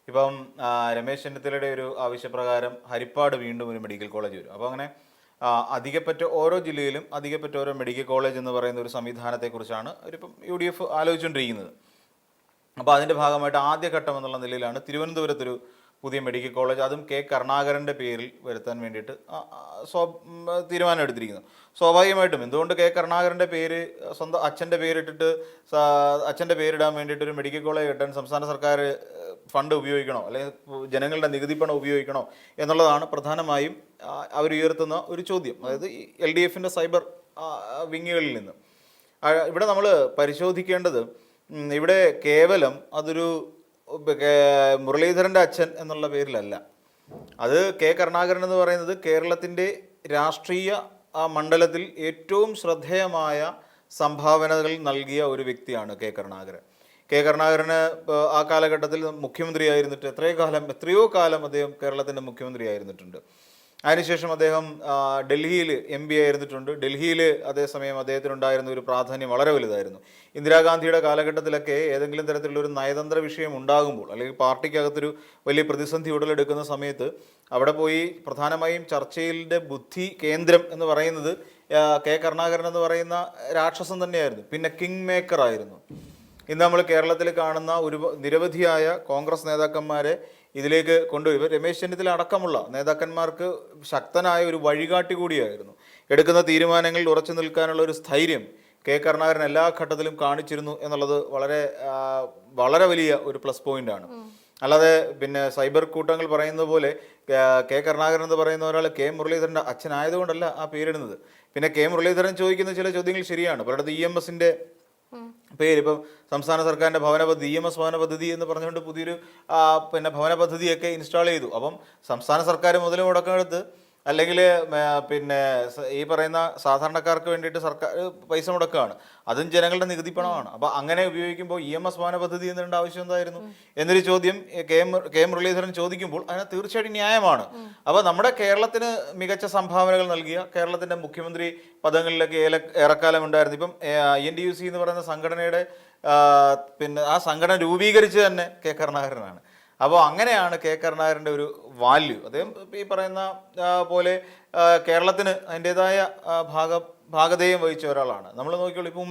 ഇപ്പം രമേശ് ചെന്നിത്തലയുടെ ഒരു ആവശ്യപ്രകാരം ഹരിപ്പാട് വീണ്ടും ഒരു മെഡിക്കൽ കോളേജ് വരും. അപ്പോൾ അങ്ങനെ അധികപ്പറ്റ ഓരോ ജില്ലയിലും അധികപ്പറ്റ ഓരോ മെഡിക്കൽ കോളേജ് എന്ന് പറയുന്ന ഒരു സംവിധാനത്തെക്കുറിച്ചാണ് ഇപ്പം UDF ആലോചിച്ചുകൊണ്ടിരിക്കുന്നത്. അപ്പോൾ അതിൻ്റെ ഭാഗമായിട്ട് ആദ്യഘട്ടം എന്നുള്ള നിലയിലാണ് തിരുവനന്തപുരത്തൊരു പുതിയ മെഡിക്കൽ കോളേജ്, അതും കെ കരുണാകരൻ്റെ പേരിൽ വരുത്താൻ വേണ്ടിയിട്ട് തീരുമാനം എടുത്തിരിക്കുന്നു. സ്വാഭാവികമായിട്ടും എന്തുകൊണ്ട് കെ കരുണാകരൻ്റെ പേര് സ്വന്തം അച്ഛൻ്റെ പേരിട്ടിട്ട് അച്ഛൻ്റെ പേരിടാൻ വേണ്ടിയിട്ട് ഒരു മെഡിക്കൽ കോളേജ് കെട്ടാൻ സംസ്ഥാന സർക്കാർ ഫണ്ട് ഉപയോഗിക്കണോ, അല്ലെങ്കിൽ ജനങ്ങളുടെ നികുതി പണം ഉപയോഗിക്കണോ എന്നുള്ളതാണ് പ്രധാനമായും അവരുയർത്തുന്ന ഒരു ചോദ്യം. അതായത് LDFൻ്റെ സൈബർ വിങ്ങുകളിൽ നിന്ന് ഇവിടെ നമ്മൾ പരിശോധിക്കേണ്ടത്, ഇവിടെ കേവലം അതൊരു മുരളീധരൻ്റെ അച്ഛൻ എന്നുള്ള പേരിലല്ല. അത് കെ കരുണാകരൻ എന്ന് പറയുന്നത് കേരളത്തിൻ്റെ രാഷ്ട്രീയ മണ്ഡലത്തിൽ ഏറ്റവും ശ്രദ്ധേയമായ സംഭാവനകൾ നൽകിയ ഒരു വ്യക്തിയാണ് കെ കരുണാകരൻ. കെ കരുണാകരന് ആ കാലഘട്ടത്തിൽ മുഖ്യമന്ത്രിയായിരുന്നിട്ട് എത്രയോ കാലം അദ്ദേഹം കേരളത്തിൻ്റെ മുഖ്യമന്ത്രിയായിരുന്നിട്ടുണ്ട്. അതിനുശേഷം അദ്ദേഹം ഡൽഹിയിൽ MP ആയിരുന്നിട്ടുണ്ട്. ഡൽഹിയിൽ അതേസമയം അദ്ദേഹത്തിനുണ്ടായിരുന്ന ഒരു പ്രാധാന്യം വളരെ വലുതായിരുന്നു. ഇന്ദിരാഗാന്ധിയുടെ കാലഘട്ടത്തിലൊക്കെ ഏതെങ്കിലും തരത്തിലുള്ള ഒരു നയതന്ത്ര വിഷയം ഉണ്ടാകുമ്പോൾ, അല്ലെങ്കിൽ പാർട്ടിക്കകത്തൊരു വലിയ പ്രതിസന്ധി ഉടലെടുക്കുന്ന സമയത്ത് അവിടെ പോയി പ്രധാനമായും ചർച്ചയിലെ ബുദ്ധി കേന്ദ്രം എന്ന് പറയുന്നത് കെ കരുണാകരൻ എന്ന് പറയുന്ന രാക്ഷസൻ തന്നെയായിരുന്നു. പിന്നെ കിങ് മേക്കർ ആയിരുന്നു. ഇന്ന് നമ്മൾ കേരളത്തിൽ കാണുന്ന നിരവധിയായ കോൺഗ്രസ് നേതാക്കന്മാരെ ഇതിലേക്ക് കൊണ്ടുവരും. രമേശ് ചെന്നിത്തല അടക്കമുള്ള നേതാക്കന്മാർക്ക് ശക്തനായ ഒരു വഴികാട്ടി കൂടിയായിരുന്നു. എടുക്കുന്ന തീരുമാനങ്ങളിൽ ഉറച്ചു നിൽക്കാനുള്ള ഒരു സ്ഥൈര്യം കെ കരുണാകരൻ എല്ലാ ഘട്ടത്തിലും കാണിച്ചിരുന്നു എന്നുള്ളത് വളരെ വലിയ ഒരു പ്ലസ് പോയിന്റാണ്. അല്ലാതെ പിന്നെ സൈബർ കൂട്ടങ്ങൾ പറയുന്നത് പോലെ കെ കരുണാകരൻ എന്ന് പറയുന്ന ഒരാൾ കെ മുരളീധരൻ്റെ അച്ഛനായതുകൊണ്ടല്ല ആ പേരിടുന്നത്. പിന്നെ കെ മുരളീധരൻ ചോദിക്കുന്ന ചില ചോദ്യങ്ങൾ ശരിയാണ്. പലയിടത്ത് EMSൻ്റെ പേര്, ഇപ്പം സംസ്ഥാന സർക്കാരിൻ്റെ ഭവന പദ്ധതി EMS ഭവന പദ്ധതി എന്ന് പറഞ്ഞുകൊണ്ട് പുതിയൊരു ഭവന പദ്ധതിയൊക്കെ ഇൻസ്റ്റാൾ ചെയ്തു. അപ്പം സംസ്ഥാന സർക്കാർ മുതൽ മുടക്കമെടുത്ത്, അല്ലെങ്കിൽ പിന്നെ ഈ പറയുന്ന സാധാരണക്കാർക്ക് വേണ്ടിയിട്ട് സർക്കാർ പൈസ മുടക്കുകയാണ്. അതും ജനങ്ങളുടെ നികുതി പണമാണ്. അപ്പോൾ അങ്ങനെ ഉപയോഗിക്കുമ്പോൾ EMS ഭവന പദ്ധതി എന്നിടേണ്ട ആവശ്യം എന്തായിരുന്നു എന്നൊരു ചോദ്യം കെ മുരളീധരൻ ചോദിക്കുമ്പോൾ അതിന് തീർച്ചയായിട്ടും ന്യായമാണ്. അപ്പോൾ നമ്മുടെ കേരളത്തിന് മികച്ച സംഭാവനകൾ നൽകിയ കേരളത്തിൻ്റെ മുഖ്യമന്ത്രി പദങ്ങളിലൊക്കെ ഏറെക്കാലം ഉണ്ടായിരുന്നു. ഇപ്പം INTUC എന്ന് പറയുന്ന സംഘടനയുടെ ആ സംഘടന രൂപീകരിച്ച് തന്നെ കെ കരുണാകരനാണ്. അപ്പോൾ അങ്ങനെയാണ് കെ കരുണാകരൻ്റെ ഒരു വാല്യൂ. അദ്ദേഹം ഈ പറയുന്ന പോലെ കേരളത്തിന് അതിൻ്റെതായ ഭാഗധേയം വഹിച്ച ഒരാളാണ്. നമ്മൾ നോക്കിയോളൂ, ഇപ്പോൾ